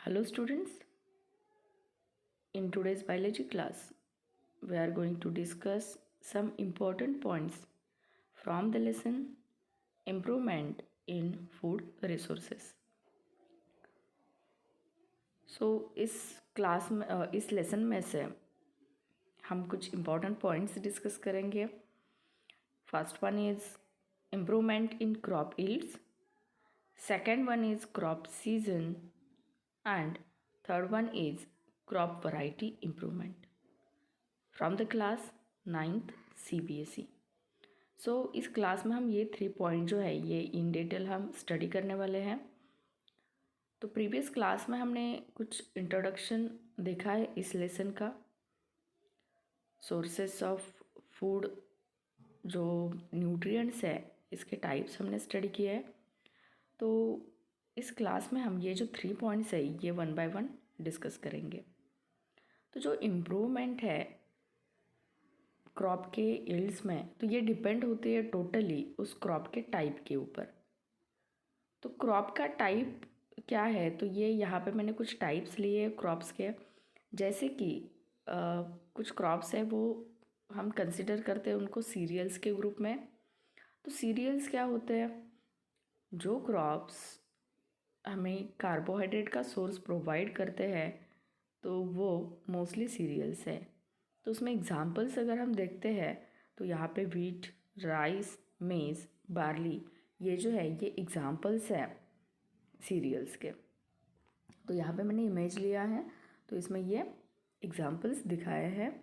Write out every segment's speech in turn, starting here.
Hello students, in today's biology class we are going to discuss some important points from the lesson improvement in food resources. इस class में इस lesson में से हम कुछ important points discuss करेंगे. First one is improvement in crop yields, second one is crop season and third one is crop variety improvement from the class 9th CBSE. इस class में हम ये 3 पॉइंट जो है ये इन डिटेल हम study करने वाले हैं. तो प्रीवियस क्लास में हमने कुछ इंट्रोडक्शन देखा है इस लेसन का. सोर्सेस ऑफ फूड, जो न्यूट्रिएंट्स है, इसके टाइप्स हमने स्टडी किए हैं. तो इस क्लास में हम ये जो 3 पॉइंट्स है ये वन बाय वन डिस्कस करेंगे. तो जो इम्प्रूवमेंट है क्रॉप के यील्ड्स में, तो ये डिपेंड होती है टोटली उस क्रॉप के टाइप के ऊपर. तो क्रॉप का टाइप क्या है, तो ये यहाँ पे मैंने कुछ टाइप्स लिए क्रॉप्स के. जैसे कि कुछ क्रॉप्स है वो हम कंसिडर करते हैं उनको सीरियल्स के ग्रुप में. तो सीरियल्स क्या होते हैं, जो क्रॉप्स हमें कार्बोहाइड्रेट का सोर्स प्रोवाइड करते हैं तो वो मोस्टली सीरियल्स है. तो उसमें एग्जांपल्स अगर हम देखते हैं तो यहाँ पे वीट, राइस, मेज़, बार्ली, ये जो है ये एग्जांपल्स हैं सीरियल्स के. तो यहाँ पे मैंने इमेज लिया है तो इसमें ये एग्जांपल्स दिखाए हैं.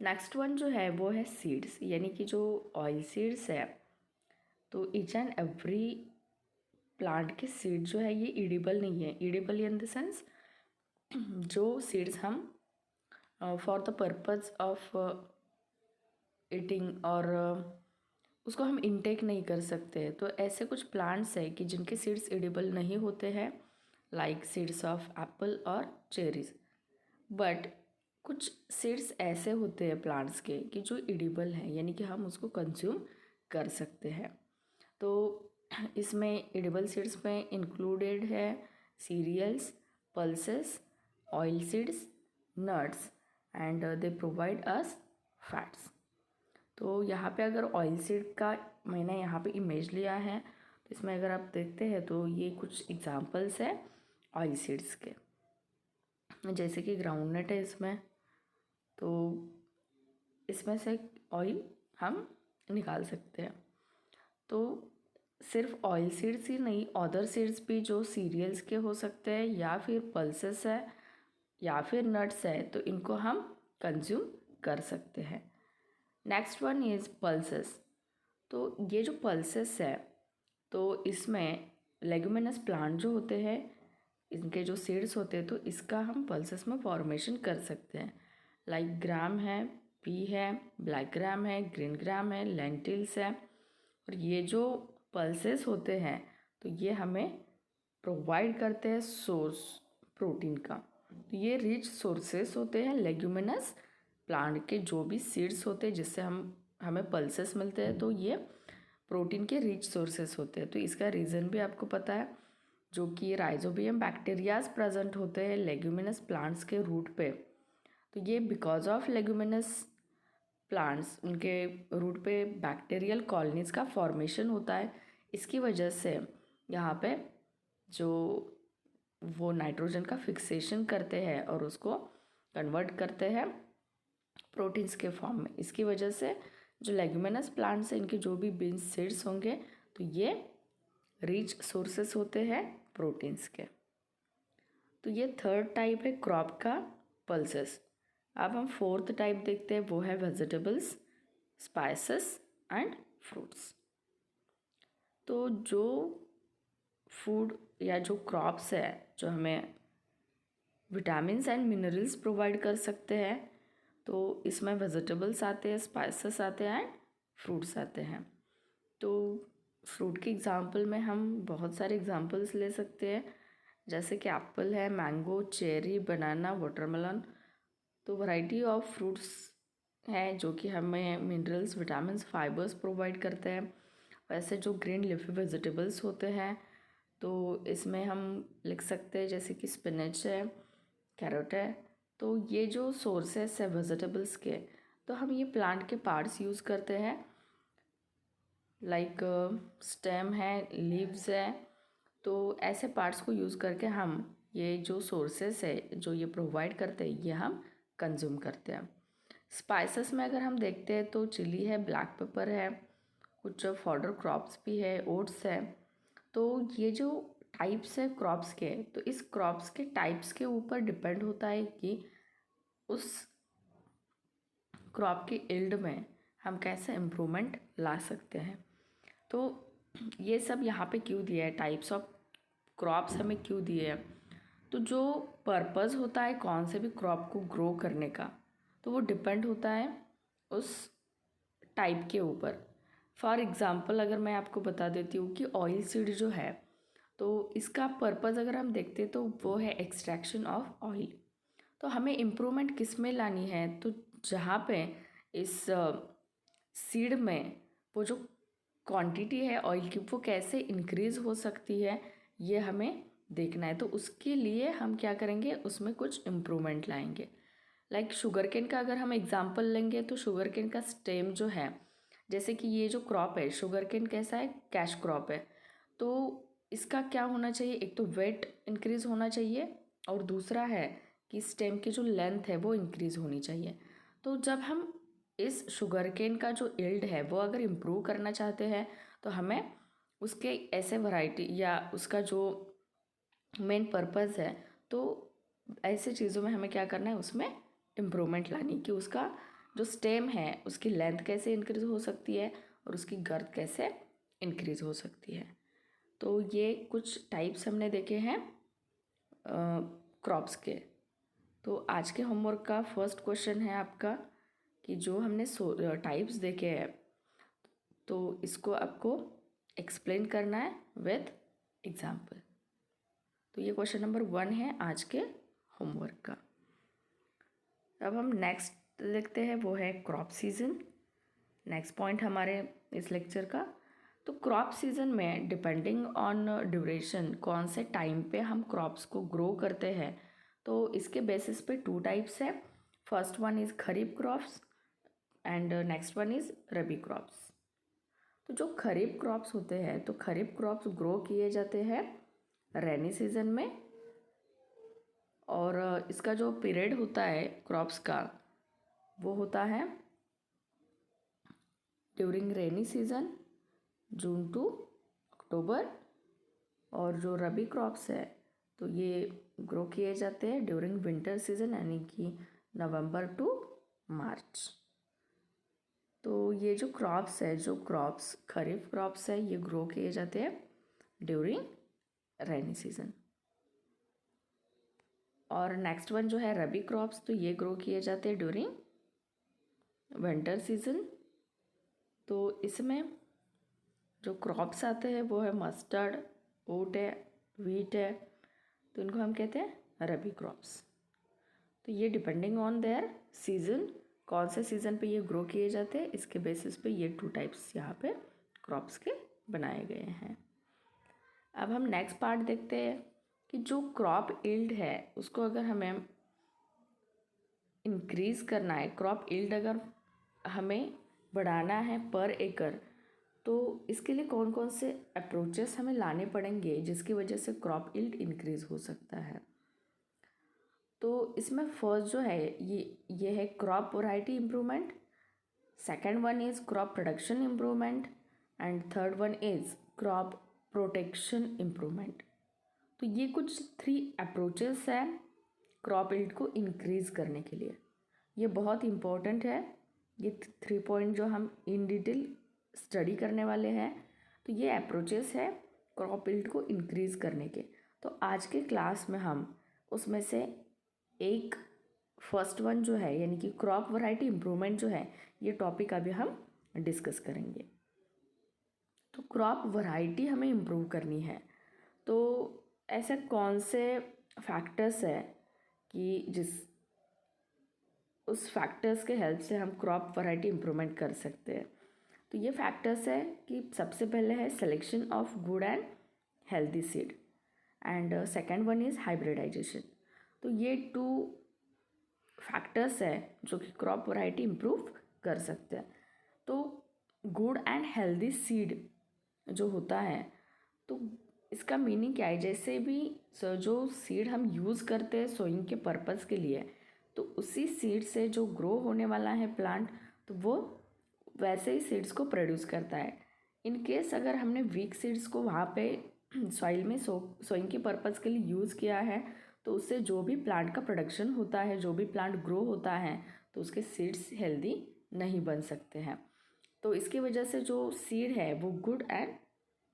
नेक्स्ट वन जो है वो है सीड्स, यानी कि जो ऑयल सीड्स है. तो ईच एंड एवरी प्लांट के सीड जो है ये ईडिबल नहीं है. ईडिबल इन द सेंस जो सीड्स हम for the purpose of eating और उसको हम इनटेक नहीं कर सकते. तो ऐसे कुछ प्लांट्स है कि जिनके सीड्स ईडिबल नहीं होते हैं, लाइक सीड्स ऑफ एप्पल और चेरीज़. बट कुछ सीड्स ऐसे होते हैं प्लांट्स के कि जो ईडिबल हैं, यानी कि हम उसको कंज्यूम कर सकते हैं. तो इसमें एडिबल सीड्स में इंक्लूडेड है cereals, pulses, oil seeds, nuts and they provide us fats. तो यहाँ पे अगर ऑयल सीड का मैंने यहाँ पे इमेज लिया है तो इसमें अगर आप देखते हैं तो ये कुछ एग्जांपल्स है ऑयल सीड्स के. जैसे कि ग्राउंडनट है इसमें, तो इसमें से ऑयल हम निकाल सकते हैं. तो सिर्फ ऑयल सीड्स ही नहीं, अदर सीड्स भी जो सीरियल्स के हो सकते हैं या फिर पल्सेस है या फिर नट्स है, तो इनको हम कंज्यूम कर सकते हैं. Next one is pulses. तो ये जो पल्सेस है तो इसमें लेगुमिनस प्लांट जो होते हैं, इनके जो सीड्स होते हैं, तो इसका हम पल्सेस में फॉर्मेशन कर सकते हैं. लाइक ग्राम है, पी है, ब्लैक ग्राम है, ग्रीन ग्राम है, लेंटिल्स है. और ये जो पल्सेस होते हैं तो ये हमें प्रोवाइड करते हैं सोर्स प्रोटीन का. तो ये रिच सोर्सेस होते हैं लेग्यूमिनस प्लांट के, जो भी सीड्स होते हैं जिससे हमें पल्सेस मिलते हैं, तो ये प्रोटीन के रिच सोर्सेस होते हैं. तो इसका रीज़न भी आपको पता है, जो कि राइजोबियम बैक्टीरियाज प्रेजेंट होते हैं लेग्यूमिनस प्लांट्स के रूट पे. तो ये बिकॉज ऑफ लेग्यूमिनस प्लांट्स, उनके रूट पे बैक्टीरियल कॉलोनीज़ का फॉर्मेशन होता है. इसकी वजह से यहाँ पे जो वो नाइट्रोजन का फिक्सेशन करते हैं और उसको कन्वर्ट करते हैं प्रोटीन्स के फॉर्म में. इसकी वजह से जो लेग्यूमिनस प्लांट्स हैं, इनके जो भी बीन्स सीड्स होंगे तो ये रिच सोर्सेस होते हैं प्रोटीन्स के. तो ये थर्ड टाइप है क्रॉप का, पल्सेस. अब हम फोर्थ टाइप देखते हैं, वो है वेजिटेबल्स, स्पाइसेस एंड फ्रूट्स. तो जो फूड या जो क्रॉप्स है जो हमें विटामिन्स एंड मिनरल्स प्रोवाइड कर सकते हैं, तो इसमें वेजिटेबल्स आते हैं, स्पाइसेस आते हैं एंड फ्रूट्स आते हैं. तो फ्रूट के एग्जांपल में हम बहुत सारे एग्जांपल्स ले सकते हैं, जैसे कि एप्पल है, मैंगो, चेरी, बनाना, वाटरमेलन. तो वैरायटी ऑफ फ्रूट्स हैं जो कि हमें मिनरल्स, विटामिन्स, फाइबर्स प्रोवाइड करते हैं. वैसे जो ग्रीन लीफी वेजिटेबल्स होते हैं तो इसमें हम लिख सकते हैं जैसे कि स्पिनच है, कैरेट है। तो ये जो सोर्सेस है वेजिटेबल्स के, तो हम ये प्लांट के पार्ट्स यूज़ करते हैं, लाइक स्टेम है, लीव्स है। तो ऐसे पार्ट्स को यूज़ करके हम ये जो सोर्सेस है जो ये प्रोवाइड करते हैं, ये हम कंज्यूम करते हैं। स्पाइसेस में अगर हम देखते हैं तो चिली है, ब्लैक पेपर है, कुछ फॉडर क्रॉप्स भी है, ओट्स है। तो ये जो टाइप्स है क्रॉप्स के, तो इस क्रॉप्स के टाइप्स के ऊपर डिपेंड होता है कि उस क्रॉप की यील्ड में हम कैसे इम्प्रूवमेंट ला सकते हैं। तो ये सब यहाँ पे क्यों दिया है, टाइप्स ऑफ क्रॉप्स हमें क्यों दिए हैं। तो जो पर्पस होता है कौन से भी क्रॉप को ग्रो करने का, तो वो डिपेंड होता है उस टाइप के ऊपर। फॉर एग्ज़ाम्पल अगर मैं आपको बता देती हूँ कि ऑयल सीड जो है, तो इसका पर्पस अगर हम देखते हैं तो वो है एक्सट्रैक्शन ऑफ ऑयल। तो हमें इम्प्रूवमेंट किस में लानी है, तो जहाँ पे इस सीड में वो जो क्वांटिटी है ऑयल की वो कैसे इंक्रीज़ हो सकती है, ये हमें देखना है। तो उसके लिए हम क्या करेंगे, उसमें कुछ इम्प्रूवमेंट लाएंगे। लाइक शुगर केन का अगर हम एग्जांपल लेंगे तो शुगर केन का स्टेम जो है, जैसे कि ये जो क्रॉप है शुगर केन कैसा है, कैश क्रॉप है। तो इसका क्या होना चाहिए, एक तो वेट इंक्रीज़ होना चाहिए और दूसरा है कि स्टेम की जो लेंथ है वो इंक्रीज़ होनी चाहिए। तो जब हम इस शुगर केन का जो यील्ड है वो अगर इम्प्रूव करना चाहते हैं, तो हमें उसके ऐसे वैरायटी या उसका जो मेन पर्पज़ है, तो ऐसे चीज़ों में हमें क्या करना है, उसमें इम्प्रूवमेंट लानी कि उसका जो स्टेम है उसकी लेंथ कैसे इंक्रीज़ हो सकती है और उसकी गर्थ कैसे इंक्रीज़ हो सकती है। तो ये कुछ टाइप्स हमने देखे हैं क्रॉप्स के। तो आज के होमवर्क का फर्स्ट क्वेश्चन है आपका कि जो हमने टाइप्स देखे हैं, तो इसको आपको एक्सप्लेन करना है विथ एग्जाम्पल। तो ये क्वेश्चन नंबर 1 है आज के होमवर्क का। अब हम नेक्स्ट लिखते हैं, वो है क्रॉप सीज़न। नेक्स्ट पॉइंट हमारे इस लेक्चर का। तो क्रॉप सीज़न में डिपेंडिंग ऑन ड्यूरेशन कौन से टाइम पे हम क्रॉप्स को ग्रो करते हैं, तो इसके बेसिस पे 2 टाइप्स है। First one is kharif crops and next one is rabi crops. तो जो खरीफ क्रॉप्स होते हैं, तो खरीफ क्रॉप्स ग्रो किए जाते हैं रेनी सीज़न में, और इसका जो पीरियड होता है क्रॉप्स का वो होता है during rainy season, June to October. और जो रबी क्रॉप्स है तो ये ग्रो किए जाते हैं ड्यूरिंग विंटर सीज़न, यानी कि नवंबर टू मार्च। तो ये जो क्रॉप्स है, जो क्रॉप्स खरीफ क्रॉप्स है, ये ग्रो किए जाते हैं ड्यूरिंग रेनी सीज़न। और नेक्स्ट वन जो है रबी क्रॉप्स, तो ये ग्रो किए जाते हैं ड्यूरिंग विंटर सीज़न। तो इसमें जो क्रॉप्स आते हैं वो है मस्टर्ड, ओट है, वीट है। तो इनको हम कहते हैं रबी क्रॉप्स। तो ये डिपेंडिंग ऑन देयर सीज़न, कौन से सीज़न पे ये ग्रो किए जाते हैं, इसके बेसिस पे ये 2 टाइप्स यहाँ पे क्रॉप्स के बनाए गए हैं। अब हम नेक्स्ट पार्ट देखते हैं कि जो क्रॉप यील्ड है उसको अगर हमें इंक्रीज़ करना है, क्रॉप यील्ड अगर हमें बढ़ाना है पर एकड़, तो इसके लिए कौन कौन से अप्रोचेस हमें लाने पड़ेंगे जिसकी वजह से क्रॉप यील्ड इंक्रीज़ हो सकता है। तो इसमें फर्स्ट जो है ये है crop variety improvement, second one is crop production improvement and third one is crop protection improvement. तो ये कुछ 3 अप्रोचेस हैं क्रॉप यील्ड को इंक्रीज़ करने के लिए। ये बहुत इम्पोर्टेंट है, ये 3 पॉइंट जो हम इन डिटेल स्टडी करने वाले हैं। तो ये अप्रोचेस है क्रॉप यील्ड को इंक्रीज़ करने के। तो आज के क्लास में हम उसमें से एक फर्स्ट वन जो है, यानी कि क्रॉप वैरायटी इम्प्रूवमेंट जो है, ये टॉपिक अभी हम डिस्कस करेंगे। तो क्रॉप वैरायटी हमें इम्प्रूव करनी है, तो ऐसे कौन से फैक्टर्स है कि उस फैक्टर्स के हेल्प से हम क्रॉप वैरायटी इम्प्रूवमेंट कर सकते हैं। तो ये फैक्टर्स है कि सबसे पहले है selection of good and healthy seed and second one is hybridization. तो ये 2 फैक्टर्स है जो कि क्रॉप वैरायटी इम्प्रूव कर सकते हैं। तो गुड एंड हेल्दी सीड जो होता है, तो इसका मीनिंग क्या है, जैसे भी जो सीड हम यूज़ करते हैं सोइंग के पर्पज़ के लिए, तो उसी सीड से जो ग्रो होने वाला है प्लांट, तो वो वैसे ही सीड्स को प्रोड्यूस करता है। इन केस अगर हमने वीक सीड्स को वहाँ पे सॉइल में सोइंग के पर्पज़ के लिए यूज़ किया है, तो उससे जो भी प्लांट का प्रोडक्शन होता है, जो भी प्लांट ग्रो होता है, तो उसके सीड्स हेल्दी नहीं बन सकते हैं। तो इसकी वजह से जो सीड है वो गुड एंड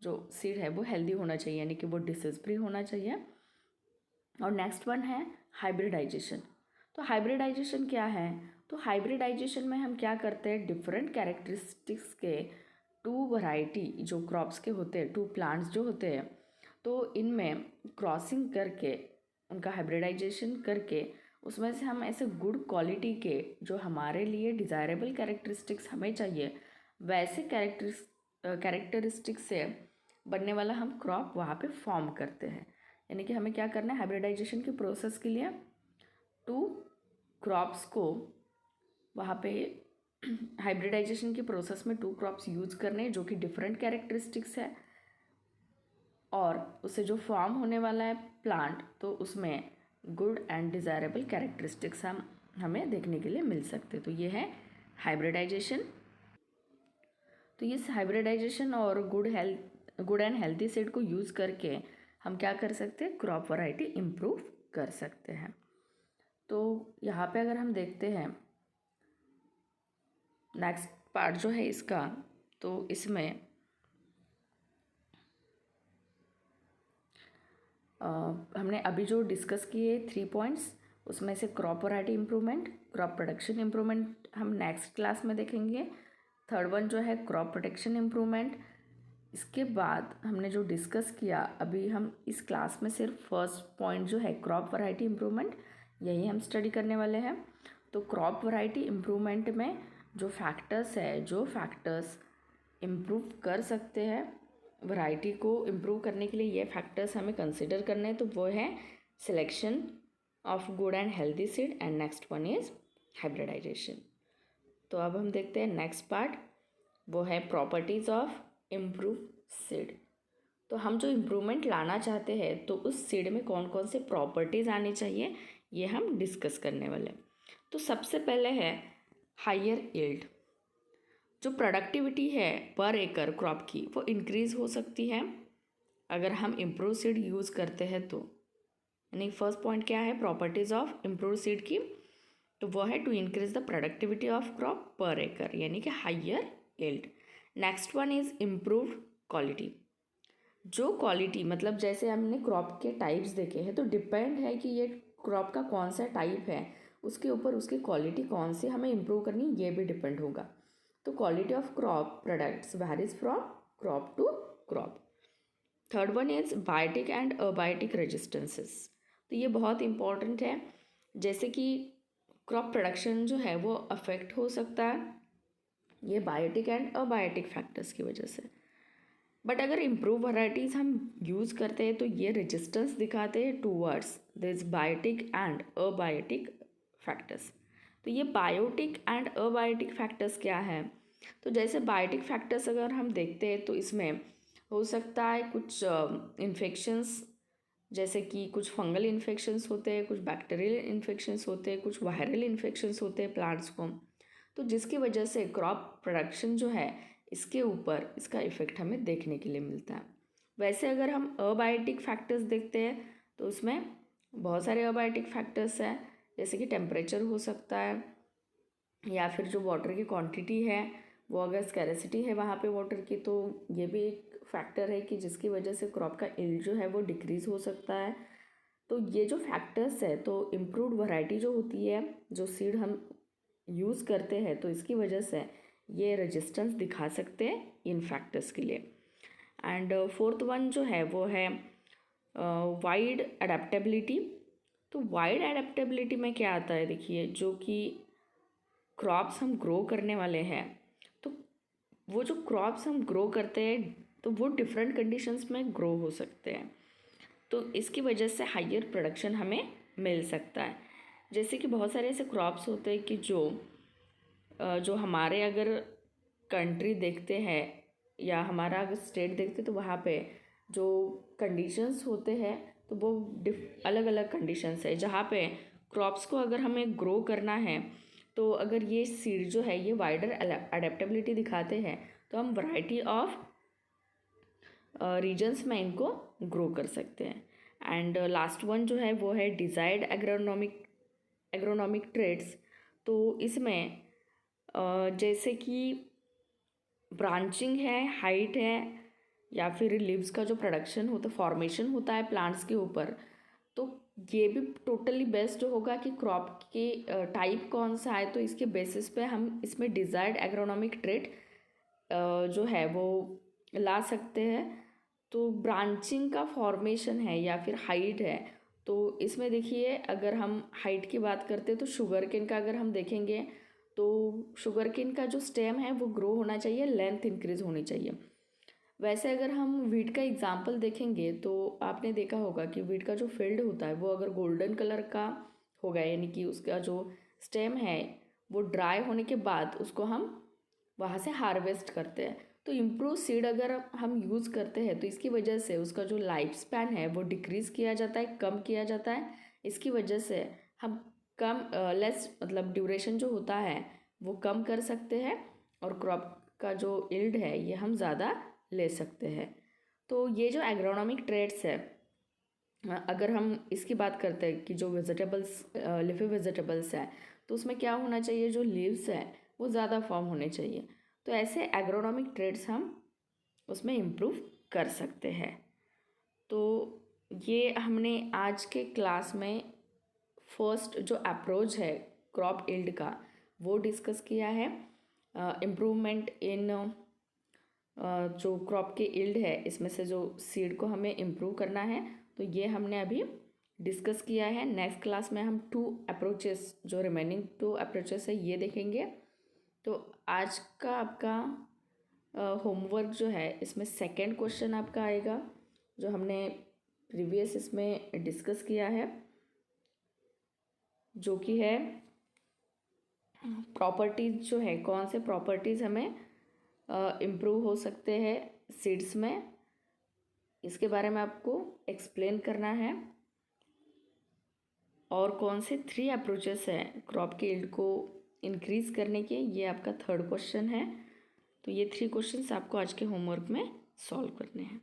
जो सीड है वो हेल्दी होना चाहिए, यानी कि वो डिसीज फ्री होना चाहिए। और नेक्स्ट वन है हाइब्रिडाइजेशन। तो हाइब्रिडाइजेशन क्या है? तो हाइब्रिडाइजेशन में हम क्या करते हैं, डिफरेंट कैरेक्टरिस्टिक्स के 2 वैरायटी जो क्रॉप्स के होते हैं, 2 प्लांट्स जो होते हैं, तो इनमें क्रॉसिंग करके उनका हाइब्रिडाइजेशन करके उसमें से हम ऐसे गुड क्वालिटी के जो हमारे लिए डिज़ायरेबल कैरेक्टरिस्टिक्स हमें चाहिए, वैसे कैरेक्टरिस्टिक्स से बनने वाला हम क्रॉप वहाँ पे फॉर्म करते हैं। यानी कि हमें क्या करना है, हाइब्रिडाइजेशन के प्रोसेस के लिए 2 क्रॉप्स को वहाँ पे हाइब्रिडाइजेशन के प्रोसेस में 2 क्रॉप्स यूज करने जो कि डिफरेंट कैरेक्टरिस्टिक्स है, और उससे जो फॉर्म होने वाला है प्लांट, तो उसमें गुड एंड डिज़ायरेबल कैरेक्टरिस्टिक्स हमें देखने के लिए मिल सकते। तो ये है हाइब्रिडाइजेशन। तो ये हाइब्रिडाइजेशन और गुड एंड हेल्दी सीड को यूज़ करके हम क्या कर सकते हैं, क्रॉप वैरायटी इम्प्रूव कर सकते हैं। तो यहाँ पे अगर हम देखते हैं नेक्स्ट पार्ट जो है इसका, तो इसमें हमने अभी जो डिस्कस किए 3 पॉइंट्स, उसमें से crop variety improvement, crop production improvement हम नेक्स्ट क्लास में देखेंगे। थर्ड वन जो है क्रॉप प्रोटेक्शन इम्प्रूवमेंट। इसके बाद हमने जो डिस्कस किया अभी, हम इस क्लास में सिर्फ फर्स्ट पॉइंट जो है क्रॉप वैरायटी इम्प्रूवमेंट, यही हम स्टडी करने वाले हैं। तो क्रॉप वैरायटी इम्प्रूवमेंट में जो फैक्टर्स इम्प्रूव कर सकते हैं वैरायटी को इम्प्रूव करने के लिए, ये फैक्टर्स हमें कंसिडर करने हैं। तो वो है selection of good and healthy seed and next one is hybridization. तो अब हम देखते हैं नेक्स्ट पार्ट, वो है प्रॉपर्टीज़ ऑफ इम्प्रूव सीड। तो हम जो इम्प्रूवमेंट लाना चाहते हैं, तो उस सीड में कौन कौन से प्रॉपर्टीज़ आनी चाहिए, ये हम डिस्कस करने वाले। तो सबसे पहले है हायर यील्ड। जो प्रोडक्टिविटी है पर एकड़ क्रॉप की, वो इंक्रीज़ हो सकती है अगर हम इम्प्रूव सीड यूज़ करते हैं तो। यानी फर्स्ट पॉइंट क्या है, प्रॉपर्टीज़ ऑफ इम्प्रूव सीड की, तो वो है to increase the productivity of crop per एकड़, यानी कि higher yield. Next one is improved quality. जो क्वालिटी मतलब जैसे हमने क्रॉप के टाइप्स देखे हैं, तो डिपेंड है कि ये क्रॉप का कौन सा टाइप है, उसके ऊपर उसकी क्वालिटी कौन सी हमें इम्प्रूव करनी, ये भी डिपेंड होगा। तो quality of crop products varies from crop to crop. Third one is biotic and abiotic resistances. तो ये बहुत इंपॉर्टेंट है, जैसे कि क्रॉप प्रोडक्शन जो है वो अफेक्ट हो सकता है ये बायोटिक एंड अबायोटिक फैक्टर्स की वजह से। बट अगर इम्प्रूव वैराइटीज़ हम यूज़ करते हैं तो ये रेजिस्टेंस दिखाते हैं towards this biotic and abiotic factors. तो ये बायोटिक एंड अबायोटिक फैक्टर्स क्या है, तो जैसे बायोटिक फैक्टर्स अगर हम देखते हैं तो इसमें हो सकता है कुछ इन्फेक्शंस, जैसे कि कुछ फंगल इन्फेक्शंस होते हैं, कुछ बैक्टीरियल इन्फेक्शंस होते हैं, कुछ वायरल इन्फेक्शंस होते हैं प्लांट्स को, तो जिसकी वजह से क्रॉप प्रोडक्शन जो है इसके ऊपर इसका इफ़ेक्ट हमें देखने के लिए मिलता है। वैसे अगर हम अबायोटिक फैक्टर्स देखते हैं तो उसमें बहुत सारे अबायोटिक फैक्टर्स हैं, जैसे कि टेम्परेचर हो सकता है, या फिर जो वाटर की क्वांटिटी है वो अगर स्कैरेसिटी है वहाँ पे वाटर की, तो ये भी एक फैक्टर है कि जिसकी वजह से क्रॉप का यील्ड जो है वो डिक्रीज़ हो सकता है। तो ये जो फैक्टर्स है, तो इम्प्रूव्ड वैरायटी जो होती है, जो सीड हम यूज़ करते हैं, तो इसकी वजह से ये रेजिस्टेंस दिखा सकते हैं इन फैक्टर्स के लिए। एंड फोर्थ वन जो है वो है वाइड अडेप्टेबिलिटी। तो वाइड अडेप्टेबिलिटी में क्या आता है, देखिए जो कि क्रॉप्स हम ग्रो करने वाले हैं, तो वो जो क्रॉप्स हम ग्रो करते हैं तो वो डिफरेंट कंडीशंस में ग्रो हो सकते हैं। तो इसकी वजह से हायर प्रोडक्शन हमें मिल सकता है। जैसे कि बहुत सारे ऐसे क्रॉप्स होते हैं कि जो हमारे अगर कंट्री देखते हैं या हमारा अगर स्टेट देखते तो वहाँ पे जो कंडीशंस होते हैं तो वो अलग अलग कंडीशंस है, जहाँ पे क्रॉप्स को अगर हमें ग्रो करना है तो अगर ये सीड जो है ये वाइडर अडेप्टेबिलिटी दिखाते हैं तो हम वैरायटी ऑफ रीजन्स में इनको ग्रो कर सकते हैं। एंड लास्ट वन जो है वो है डिजायर्ड एग्रोनॉमिक ट्रेड्स। तो इसमें जैसे कि ब्रांचिंग है, हाइट है, या फिर लीव्स का जो प्रोडक्शन होता है, फॉर्मेशन होता है प्लांट्स के ऊपर, तो ये भी टोटली बेस्ड होगा कि क्रॉप के टाइप कौन सा है, तो इसके बेसिस पे हम इसमें डिजायर्ड एग्रोनॉमिक ट्रेड जो है वो ला सकते हैं। तो ब्रांचिंग का फॉर्मेशन है या फिर हाइट है, तो इसमें देखिए अगर हम हाइट की बात करते हैं तो शुगर केन का अगर हम देखेंगे तो शुगर केन का जो स्टेम है वो ग्रो होना चाहिए, लेंथ इंक्रीज होनी चाहिए। वैसे अगर हम वीट का एग्जाम्पल देखेंगे तो आपने देखा होगा कि वीट का जो फील्ड होता है वो अगर गोल्डन कलर का होगा, यानी कि उसका जो स्टेम है वो ड्राई होने के बाद उसको हम वहाँ से हार्वेस्ट करते हैं। तो इम्प्रूव सीड अगर हम यूज़ करते हैं तो इसकी वजह से उसका जो लाइफ स्पैन है वो डिक्रीज़ किया जाता है, कम किया जाता है। इसकी वजह से हम कम लेस मतलब ड्यूरेशन जो होता है वो कम कर सकते हैं और क्रॉप का जो यील्ड है ये हम ज़्यादा ले सकते हैं। तो ये जो एग्रोनॉमिक ट्रेड्स है, अगर हम इसकी बात करते हैं कि जो वेजिटेबल्स लिफी वेजिटेबल्स है तो उसमें क्या होना चाहिए, जो लीव्स है वो ज़्यादा फॉर्म होने चाहिए। तो ऐसे एग्रोनॉमिक ट्रेड्स हम उसमें इम्प्रूव कर सकते हैं। तो ये हमने आज के क्लास में फर्स्ट जो अप्रोच है क्रॉप यील्ड का वो डिस्कस किया है। इम्प्रूवमेंट इन जो क्रॉप के यील्ड है इसमें से जो सीड को हमें इम्प्रूव करना है तो ये हमने अभी डिस्कस किया है। नेक्स्ट क्लास में हम 2 अप्रोचेस, जो रिमेनिंग 2 अप्रोचेस है ये देखेंगे। तो आज का आपका होमवर्क जो है इसमें सेकंड क्वेश्चन आपका आएगा जो हमने प्रीवियस इसमें डिस्कस किया है, जो कि है प्रॉपर्टीज़ जो है, कौन से प्रॉपर्टीज़ हमें इम्प्रूव हो सकते हैं सीड्स में, इसके बारे में आपको एक्सप्लेन करना है। और कौन से 3 अप्रोचेस हैं क्रॉप के यील्ड को इंक्रीज़ करने के, ये आपका थर्ड क्वेश्चन है। तो ये 3 क्वेश्चंस आपको आज के होमवर्क में सॉल्व करने हैं।